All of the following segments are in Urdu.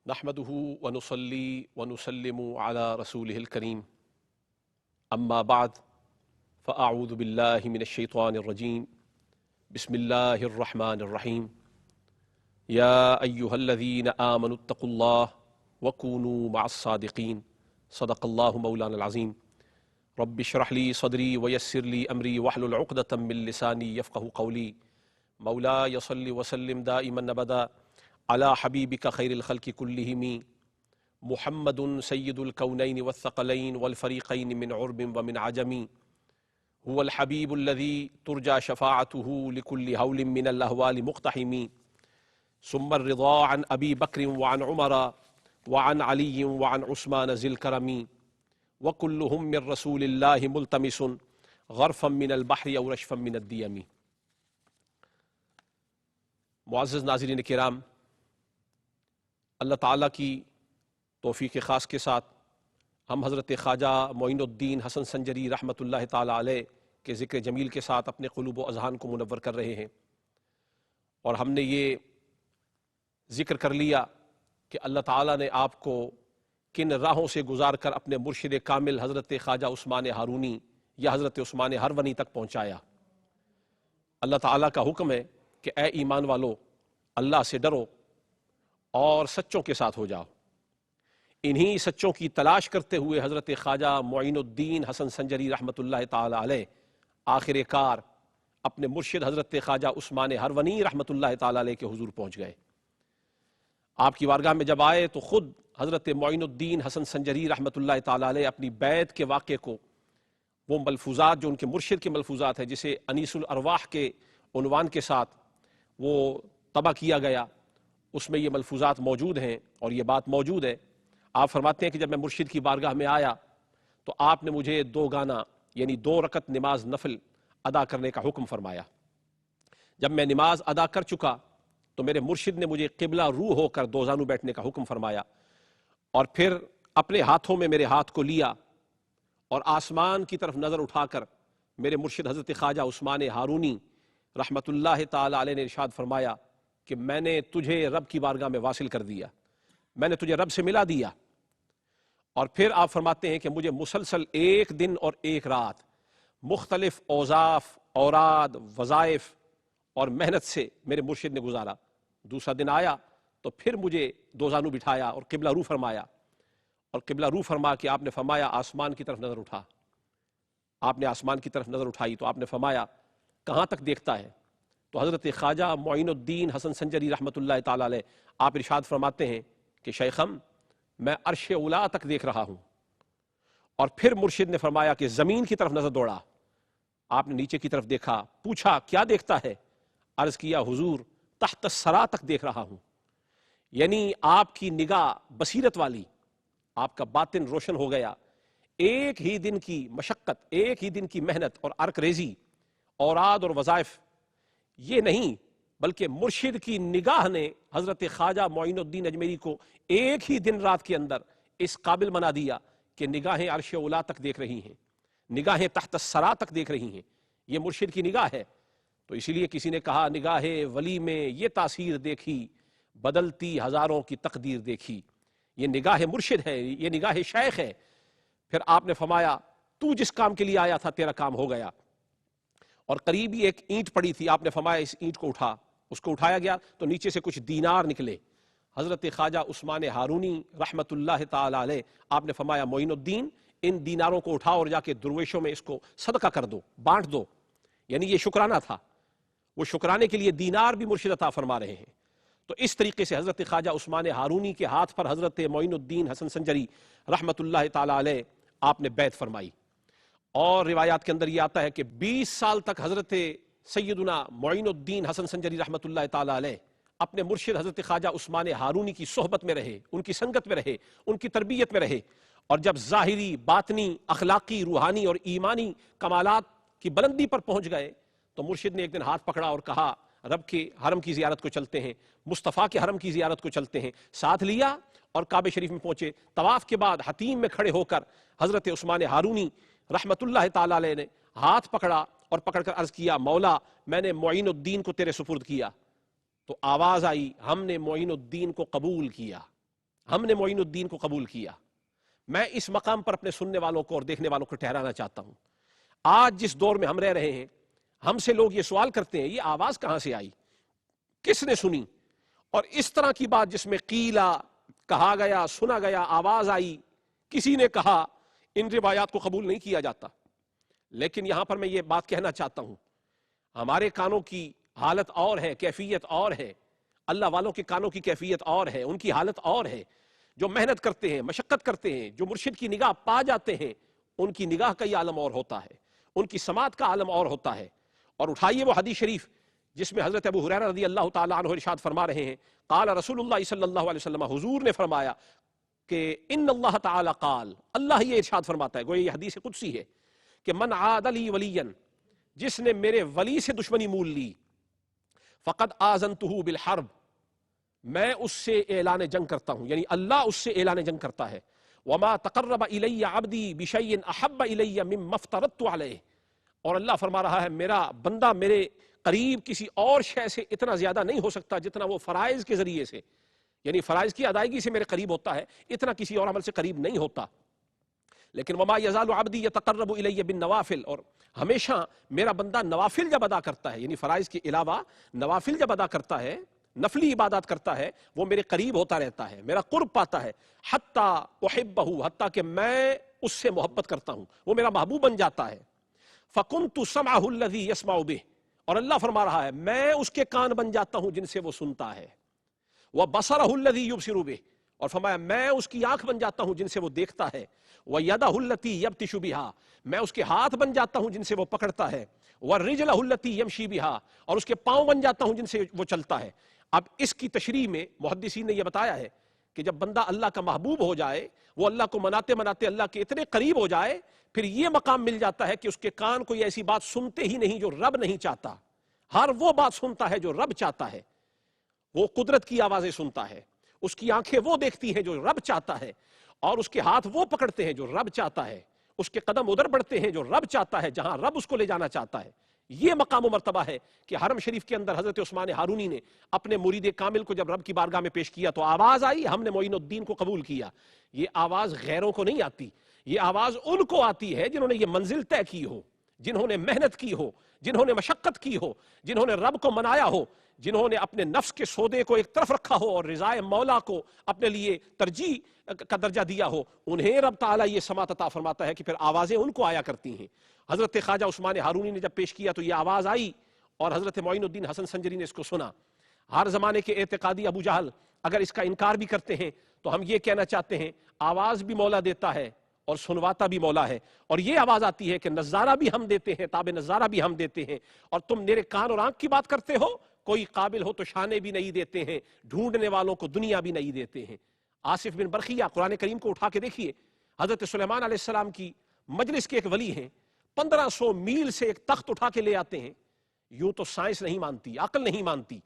نحمده ونصلي ونسلم على رسوله الكريم اما بعد فاعوذ بالله من الشيطان الرجيم بسم الله الرحمن الرحيم يا ايها الذين آمنوا اتقوا الله وكونوا مع الصادقين صدق الله مولانا العظيم رب اشرح لي صدري ويسر لي امري واحلل عقدة من لساني يفقهوا قولي مولاي صل وسلم دائما ابدا على حبيبك خير الخلق كلهم محمد سيد الكونين والثقلين والفريقين من عرب ومن عجم هو الحبيب الذي ترجى شفاعته لكل هول من الأهوال مقتحم ثم الرضا عن أبي بكر وعن عمر وعن علي وعن عثمان ذي الكرم وكلهم من رسول الله ملتمس غرفا من البحر أو رشفا من الديم. معزز ناظرین کرام، اللہ تعالیٰ کی توفیق خاص کے ساتھ ہم حضرت خواجہ معین الدین حسن سنجری رحمۃ اللہ تعالیٰ علیہ کے ذکر جمیل کے ساتھ اپنے قلوب و اذہان کو منور کر رہے ہیں، اور ہم نے یہ ذکر کر لیا کہ اللہ تعالیٰ نے آپ کو کن راہوں سے گزار کر اپنے مرشد کامل حضرت خواجہ عثمان ہارونی یا حضرت عثمان ہرونی تک پہنچایا۔ اللہ تعالیٰ کا حکم ہے کہ اے ایمان والو، اللہ سے ڈرو اور سچوں کے ساتھ ہو جاؤ۔ انہی سچوں کی تلاش کرتے ہوئے حضرت خواجہ معین الدین حسن سنجری رحمۃ اللہ تعالی علیہ آخر کار اپنے مرشد حضرت خواجہ عثمان ہرونی رحمۃ اللہ تعالی علیہ کے حضور پہنچ گئے۔ آپ کی بارگاہ میں جب آئے تو خود حضرت معین الدین حسن سنجری رحمۃ اللہ تعالی علیہ اپنی بیعت کے واقعے کو، وہ ملفوظات جو ان کے مرشد کے ملفوظات ہیں، جسے انیس الارواح کے عنوان کے ساتھ وہ طبع کیا گیا، اس میں یہ ملفوظات موجود ہیں اور یہ بات موجود ہے۔ آپ فرماتے ہیں کہ جب میں مرشد کی بارگاہ میں آیا تو آپ نے مجھے 2 گانا یعنی 2 رکعت نماز نفل ادا کرنے کا حکم فرمایا۔ جب میں نماز ادا کر چکا تو میرے مرشد نے مجھے قبلہ رو ہو کر 2 زانو بیٹھنے کا حکم فرمایا، اور پھر اپنے ہاتھوں میں میرے ہاتھ کو لیا اور آسمان کی طرف نظر اٹھا کر میرے مرشد حضرت خواجہ عثمان ہارونی رحمۃ اللہ تعالی علیہ نے ارشاد فرمایا کہ میں نے تجھے رب کی بارگاہ میں واصل کر دیا، میں نے تجھے رب سے ملا دیا۔ اور پھر آپ فرماتے ہیں کہ مجھے مسلسل 1 دن اور 1 رات مختلف اوظاف، اوراد، وظائف اور محنت سے میرے مرشد نے گزارا۔ دوسرا دن آیا تو پھر مجھے 2 زانو بٹھایا اور قبلہ رو فرمایا، اور قبلہ رو فرما کے آپ نے فرمایا آسمان کی طرف نظر اٹھا۔ آپ نے آسمان کی طرف نظر اٹھائی تو آپ نے فرمایا کہاں تک دیکھتا ہے؟ تو حضرت خواجہ معین الدین حسن سنجری رحمۃ اللہ تعالی علیہ آپ ارشاد فرماتے ہیں کہ شیخم، میں عرش اولا تک دیکھ رہا ہوں۔ اور پھر مرشد نے فرمایا کہ زمین کی طرف نظر دوڑا۔ آپ نے نیچے کی طرف دیکھا، پوچھا کیا دیکھتا ہے؟ عرض کیا حضور تحت الثری تک دیکھ رہا ہوں۔ یعنی آپ کی نگاہ بصیرت والی، آپ کا باطن روشن ہو گیا۔ ایک ہی دن کی مشقت، ایک ہی دن کی محنت اور عرق ریزی، اوراد اور وظائف، یہ نہیں بلکہ مرشد کی نگاہ نے حضرت خواجہ معین الدین اجمیری کو ایک ہی دن رات کے اندر اس قابل بنا دیا کہ نگاہیں عرش اولا تک دیکھ رہی ہیں، نگاہیں تحت الثری تک دیکھ رہی ہیں۔ یہ مرشد کی نگاہ ہے۔ تو اسی لیے کسی نے کہا نگاہ ولی میں یہ تاثیر دیکھی، بدلتی ہزاروں کی تقدیر دیکھی۔ یہ نگاہ مرشد ہے، یہ نگاہ شیخ ہے۔ پھر آپ نے فرمایا تو جس کام کے لیے آیا تھا تیرا کام ہو گیا۔ اور قریب ہی ایک اینٹ پڑی تھی، آپ نے فرمایا اس اینٹ کو اٹھا۔ اس کو اٹھایا گیا تو نیچے سے کچھ دینار نکلے۔ حضرت خواجہ عثمان ہارونی رحمۃ اللہ تعالی علیہ آپ نے فرمایا معین الدین، ان دیناروں کو اٹھاؤ اور جا کے درویشوں میں اس کو صدقہ کر دو، بانٹ دو۔ یعنی یہ شکرانہ تھا، وہ شکرانے کے لیے دینار بھی مرشد عطا فرما رہے ہیں۔ تو اس طریقے سے حضرت خواجہ عثمان ہارونی کے ہاتھ پر حضرت معین الدین حسن سنجری رحمۃ اللہ تعالی علیہ آپ نے بیعت فرمائی۔ اور روایات کے اندر یہ آتا ہے کہ 20 سال تک حضرت سیدنا معین الدین حسن سنجری رحمۃ اللہ تعالی علیہ اپنے مرشد حضرت خواجہ عثمان ہارونی کی صحبت میں رہے، ان کی سنگت میں رہے، ان کی تربیت میں رہے۔ اور جب ظاہری، باطنی، اخلاقی، روحانی اور ایمانی کمالات کی بلندی پر پہنچ گئے تو مرشد نے ایک دن ہاتھ پکڑا اور کہا رب کے حرم کی زیارت کو چلتے ہیں، مصطفیٰ کے حرم کی زیارت کو چلتے ہیں۔ ساتھ لیا اور کعبہ شریف میں پہنچے۔ طواف کے بعد حتیم میں کھڑے ہو کر حضرت عثمان ہارونی رحمۃ اللہ تعالی علیہ نے ہاتھ پکڑا اور پکڑ کر عرض کیا مولا میں نے معین الدین کو تیرے سپرد کیا۔ تو آواز آئی ہم نے معین الدین کو قبول کیا۔ ہم نے معین الدین کو قبول کیا. میں اس مقام پر اپنے سننے والوں کو اور دیکھنے والوں کو ٹھہرانا چاہتا ہوں. آج جس دور میں ہم رہ رہے ہیں, ہم سے لوگ یہ سوال کرتے ہیں یہ آواز کہاں سے آئی, کس نے سنی, اور اس طرح کی بات جس میں قیلا, کہا گیا, سنا گیا, آواز آئی, کسی نے کہا, ان روایات کو قبول نہیں کیا جاتا. لیکن یہاں پر میں یہ بات کہنا چاہتا ہوں, ہمارے کانوں کی حالت اور ہے, کیفیت اور ہے, اللہ والوں کے کانوں کی کیفیت اور ہے, ان کی حالت اور ہے. جو محنت کرتے ہیں, مشقت کرتے ہیں, جو مرشد کی نگاہ پا جاتے ہیں, ان کی نگاہ کا یہ عالم اور ہوتا ہے, ان کی سماعت کا عالم اور ہوتا ہے. اور اٹھائیے وہ حدیث شریف جس میں حضرت ابو ہریرہ رضی اللہ تعالیٰ عنہ ارشاد فرما رہے ہیں, قال رسول اللہ صلی اللہ علیہ وسلم, حضور نے فرمایا کہ ان اللہ تعالیٰ قال, اللہ یہ ارشاد فرماتا ہے, گویا یہ حدیث قدسی ہے, کہ من عاد لی ولیا, جس نے میرے ولی سے دشمنی مول لی, فقد آذنتہ بالحرب, میں اس سے اعلان جنگ کرتا ہوں, یعنی اللہ اس سے اعلان جنگ کرتا ہے. وما تقرب الی عبدی بشیء احب الی مما افترضت علیہ, اور اللہ فرما رہا ہے میرا بندہ میرے قریب کسی اور شے سے اتنا زیادہ نہیں ہو سکتا جتنا وہ فرائض کے ذریعے سے, یعنی فرائض کی ادائیگی سے میرے قریب ہوتا ہے, اتنا کسی اور عمل سے قریب نہیں ہوتا. لیکن وما یزال عبدی یتقرب الی بالنوافل, اور ہمیشہ میرا بندہ نوافل جب ادا کرتا ہے, یعنی فرائض کے علاوہ نوافل جب ادا کرتا ہے, نفلی عبادات کرتا ہے, وہ میرے قریب ہوتا رہتا ہے, میرا قرب پاتا ہے. حتی احبہ, حتیٰ کہ میں اس سے محبت کرتا ہوں, وہ میرا محبوب بن جاتا ہے. فکنت سمعہ الذی یسمع بہ, اور اللہ فرما رہا ہے میں اس کے کان بن جاتا ہوں جن سے وہ سنتا ہے. وبصرہ الذی یبصر بہ, اور فرمایا میں اس کی آنکھ بن جاتا ہوں جن سے وہ دیکھتا ہے. ویدہ التی یبطش بہا, میں اس کے ہاتھ بن جاتا ہوں جن سے وہ پکڑتا ہے. والرجلہ التی یمشی بہا, اور اس کے پاؤں بن جاتا ہوں جن سے وہ چلتا ہے. اب اس کی تشریح میں محدثین نے یہ بتایا ہے کہ جب بندہ اللہ کا محبوب ہو جائے, وہ اللہ کو مناتے مناتے اللہ کے اتنے قریب ہو جائے, پھر یہ مقام مل جاتا ہے کہ اس کے کان کوئی ایسی بات سنتے ہی نہیں جو رب نہیں چاہتا, ہر وہ بات سنتا ہے جو رب چاہتا ہے. وہ قدرت کی آوازیں سنتا ہے, اس کی آنکھیں وہ دیکھتی ہیں جو رب چاہتا ہے, اور اس کے ہاتھ وہ پکڑتے ہیں جو رب چاہتا ہے, اس کے قدم ادھر بڑھتے ہیں جو رب چاہتا ہے, جہاں رب اس کو لے جانا چاہتا ہے. یہ مقام و مرتبہ ہے کہ حرم شریف کے اندر حضرت عثمان ہارونی نے اپنے مرید کامل کو جب رب کی بارگاہ میں پیش کیا تو آواز آئی, ہم نے معین الدین کو قبول کیا. یہ آواز غیروں کو نہیں آتی, یہ آواز ان کو آتی ہے جنہوں نے یہ منزل طے کی ہو, جنہوں نے محنت کی ہو, جنہوں نے مشقت کی ہو, جنہوں نے رب کو منایا ہو, جنہوں نے اپنے نفس کے سودے کو ایک طرف رکھا ہو اور رضائے مولا کو اپنے لیے ترجیح کا درجہ دیا ہو, انہیں رب تعالیٰ یہ سماعت عطا فرماتا ہے کہ پھر آوازیں ان کو آیا کرتی ہیں. حضرت خواجہ عثمان ہارونی نے جب پیش کیا تو یہ آواز آئی, اور حضرت معین الدین حسن سنجری نے اس کو سنا. ہر زمانے کے اعتقادی ابو جہل اگر اس کا انکار بھی کرتے ہیں تو ہم یہ کہنا چاہتے ہیں آواز بھی مولا دیتا ہے اور سنواتا بھی مولا ہے. اور یہ آواز آتی ہے کہ نظارہ بھی ہم دیتے ہیں, تاب نظارہ بھی ہم دیتے ہیں, اور تم میرے کان اور آنکھ کی بات کرتے ہو, کوئی قابل ہو تو شانے بھی نہیں دیتے ہیں, ڈھونڈنے والوں کو دنیا بھی نہیں دیتے ہیں. آصف بن برقیہ, قرآن کریم کو اٹھا کے دیکھیے, حضرت سلیمان علیہ السلام کی مجلس کے ایک ولی ہیں, 1500 میل سے ایک تخت اٹھا کے لے آتے ہیں. یوں تو سائنس نہیں مانتی, عقل نہیں مانتی,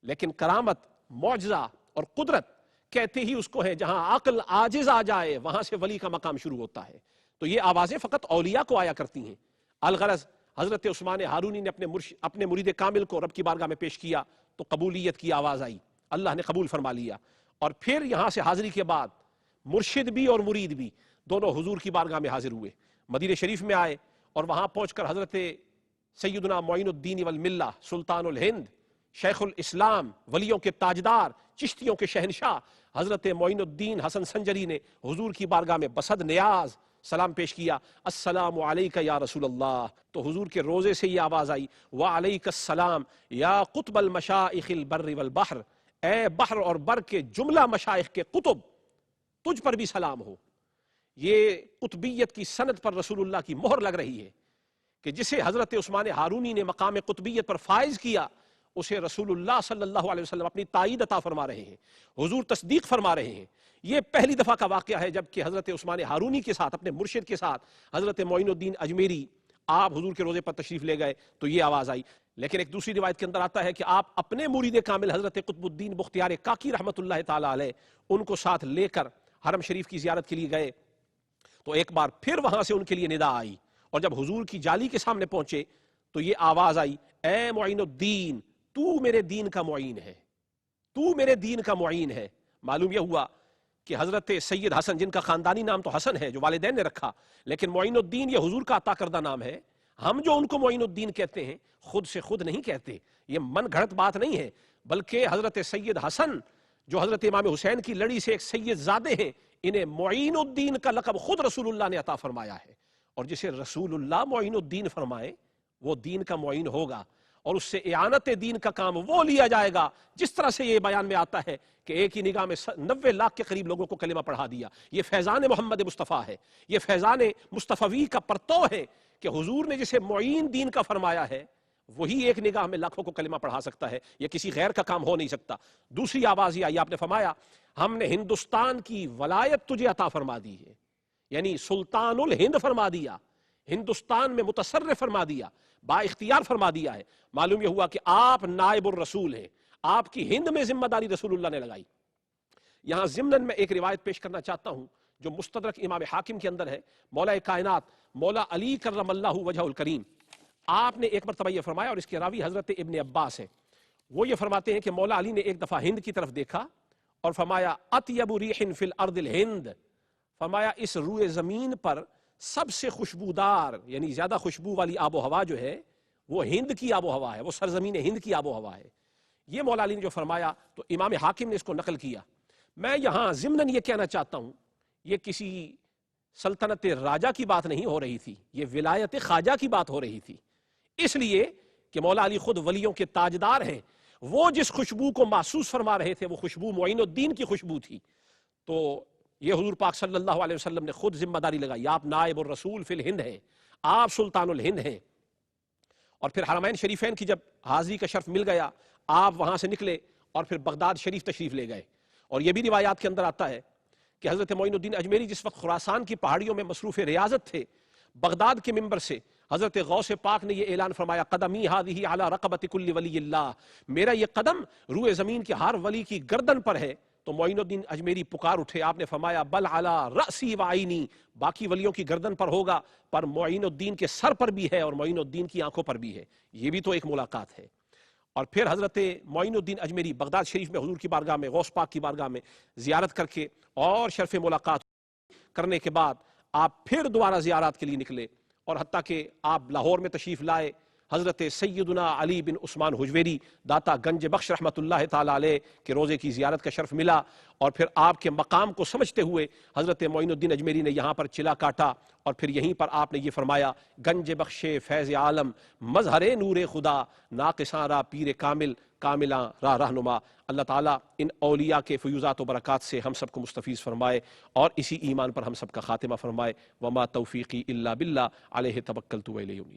لیکن کرامت, معجزہ اور قدرت کہتے ہی اس کو ہے جہاں عقل عاجز آ جائے وہاں سے ولی کا مقام شروع ہوتا ہے. تو یہ آوازیں فقط اولیاء کو آیا کرتی ہیں. الغرض حضرت عثمان ہارونی نے اپنے مرید کامل کو رب کی بارگاہ میں پیش کیا تو قبولیت کی آواز آئی, اللہ نے قبول فرما لیا. اور پھر یہاں سے حاضری کے بعد مرشد بھی اور مرید بھی دونوں حضور کی بارگاہ میں حاضر ہوئے, مدینہ شریف میں آئے, اور وہاں پہنچ کر حضرت سیدنا معین الدین والملہ, سلطان الہند, شیخ الاسلام, ولیوں کے تاجدار, چشتیوں کے شہنشاہ حضرت معین الدین حسن سنجری نے حضور کی بارگاہ میں بصد نیاز سلام پیش کیا, السلام علیک یا رسول اللہ. تو حضور کے روزے سے یہ آواز آئی, وعلیک السلام یا قطب المشائخ البر والبحر, اے بحر اور بر کے جملہ مشائخ کے قطب, تجھ پر بھی سلام ہو. یہ قطبیت کی سند پر رسول اللہ کی مہر لگ رہی ہے کہ جسے حضرت عثمان ہارونی نے مقام قطبیت پر فائز کیا, اسے رسول اللہ صلی اللہ علیہ وسلم اپنی تائید عطا فرما رہے ہیں, حضور تصدیق فرما رہے ہیں. یہ پہلی دفعہ کا واقعہ ہے جب کہ حضرت عثمان ہارونی کے ساتھ, اپنے مرشد کے ساتھ, حضرت معین الدین اجمیری آپ حضور کے روزے پر تشریف لے گئے تو یہ آواز آئی. لیکن ایک دوسری روایت کے اندر آتا ہے کہ آپ اپنے مرید کامل حضرت قطب الدین بختیار کاکی رحمت اللہ تعالی علیہ ان کو ساتھ لے کر حرم شریف کی زیارت کے لیے گئے, تو ایک بار پھر وہاں سے ان کے لیے ندا آئی, اور جب حضور کی جالی کے سامنے پہنچے تو یہ آواز آئی, اے معین الدین, تو میرے دین کا معین ہے, تو میرے دین کا معین ہے. معلوم یہ ہوا کہ حضرت سید حسن، جن کا خاندانی نام تو حسن ہے جو والدین نے رکھا، لیکن معین الدین یہ حضور کا عطا کردہ نام ہے، ہم جو ان کو معین الدین کہتے ہیں خود سے خود نہیں کہتے، یہ من گھڑت بات نہیں ہے، بلکہ حضرت سید حسن جو حضرت امام حسین کی لڑی سے ایک سید زادے ہیں، انہیں معین الدین کا لقب خود رسول اللہ نے عطا فرمایا ہے، اور جسے رسول اللہ معین الدین فرمائے وہ دین کا معین ہوگا، اور اس سے اعانت دین کا کام وہ لیا جائے گا جس طرح سے یہ بیان میں آتا ہے کہ ایک ہی نگاہ میں 90 لاکھ کے قریب لوگوں کو کلمہ پڑھا دیا۔ یہ فیضان محمد مصطفیٰ ہے، یہ فیضان مصطفی کا پرتو ہے کہ حضور نے جسے معین دین کا فرمایا ہے وہی ایک نگاہ میں لاکھوں کو کلمہ پڑھا سکتا ہے، یہ کسی غیر کا کام ہو نہیں سکتا۔ دوسری آواز یہ آئی، آپ نے فرمایا ہم نے ہندوستان کی ولایت تجھے عطا فرما دی ہے، یعنی سلطان الہند فرما دیا، ہندوستان میں متصرف فرما دیا، با اختیار فرما دیا ہے۔ معلوم یہ ہوا کہ آپ نائب الرسول ہیں، آپ کی ہند میں ذمہ داری رسول اللہ نے لگائی۔ یہاں ضمناً میں ایک روایت پیش کرنا چاہتا ہوں جو مستدرک امام حاکم کے اندر ہے، مولا کائنات مولا علی کرم اللہ وجہ الکریم، آپ نے ایک مرتبہ یہ فرمایا، اور اس کے راوی حضرت ابن عباس ہیں، وہ یہ فرماتے ہیں کہ مولا علی نے ایک دفعہ ہند کی طرف دیکھا اور فرمایا اطیب ریح فی الارض الہند، فرمایا اس روئے زمین پر سب سے خوشبودار یعنی زیادہ خوشبو والی آب و ہوا جو ہے وہ ہند کی آب و ہوا ہے، وہ سرزمین ہند کی آب و ہوا ہے۔ یہ مولا علی نے جو فرمایا تو امام حاکم نے اس کو نقل کیا۔ میں یہاں ضمناً یہ کہنا چاہتا ہوں، یہ کسی سلطنت راجہ کی بات نہیں ہو رہی تھی، یہ ولایت خواجہ کی بات ہو رہی تھی، اس لیے کہ مولا علی خود ولیوں کے تاجدار ہیں، وہ جس خوشبو کو محسوس فرما رہے تھے وہ خوشبو معین الدین کی خوشبو تھی۔ تو یہ حضور پاک صلی اللہ علیہ وسلم نے خود ذمہ داری لگائی، آپ نائب الرسول فی الہند ہیں، آپ سلطان الہند ہیں۔ اور پھر حرمین شریفین کی جب حاضری کا شرف مل گیا، آپ وہاں سے نکلے اور پھر بغداد شریف تشریف لے گئے، اور یہ بھی روایات کے اندر آتا ہے کہ حضرت معین الدین اجمیری جس وقت خراسان کی پہاڑیوں میں مصروف ریاضت تھے، بغداد کے منبر سے حضرت غوث پاک نے یہ اعلان فرمایا قدمی ہذہ علی رقبۃ کل ولی اللہ، میرا یہ قدم روئے زمین کے ہر ولی کی گردن پر ہے۔ تو معین الدین اجمیری پکار اٹھے، آپ نے فرمایا بل علی رأسی و عینی، باقی ولیوں کی گردن پر ہوگا پر معین الدین کے سر پر بھی ہے اور معین الدین کی آنکھوں پر بھی ہے۔ یہ بھی تو ایک ملاقات ہے۔ اور پھر حضرت معین الدین اجمیری بغداد شریف میں حضور کی بارگاہ میں، غوث پاک کی بارگاہ میں زیارت کر کے اور شرف ملاقات کرنے کے بعد آپ پھر دوبارہ زیارات کے لیے نکلے، اور حتیٰ کہ آپ لاہور میں تشریف لائے، حضرت سیدنا علی بن عثمان حجویری داتا گنج بخش رحمۃ اللہ تعالیٰ علیہ کے روزے کی زیارت کا شرف ملا، اور پھر آپ کے مقام کو سمجھتے ہوئے حضرت معین الدین اجمیری نے یہاں پر چلا کاٹا، اور پھر یہیں پر آپ نے یہ فرمایا گنج بخش فیض عالم مظہر نور خدا، ناقصاں را پیر کامل کاملاں راہ رہنما۔ اللہ تعالیٰ ان اولیاء کے فیوزات و برکات سے ہم سب کو مستفیض فرمائے اور اسی ایمان پر ہم سب کا خاتمہ فرمائے۔ وما توفیقی الا باللہ علیہ توکلت و الیہ انیب۔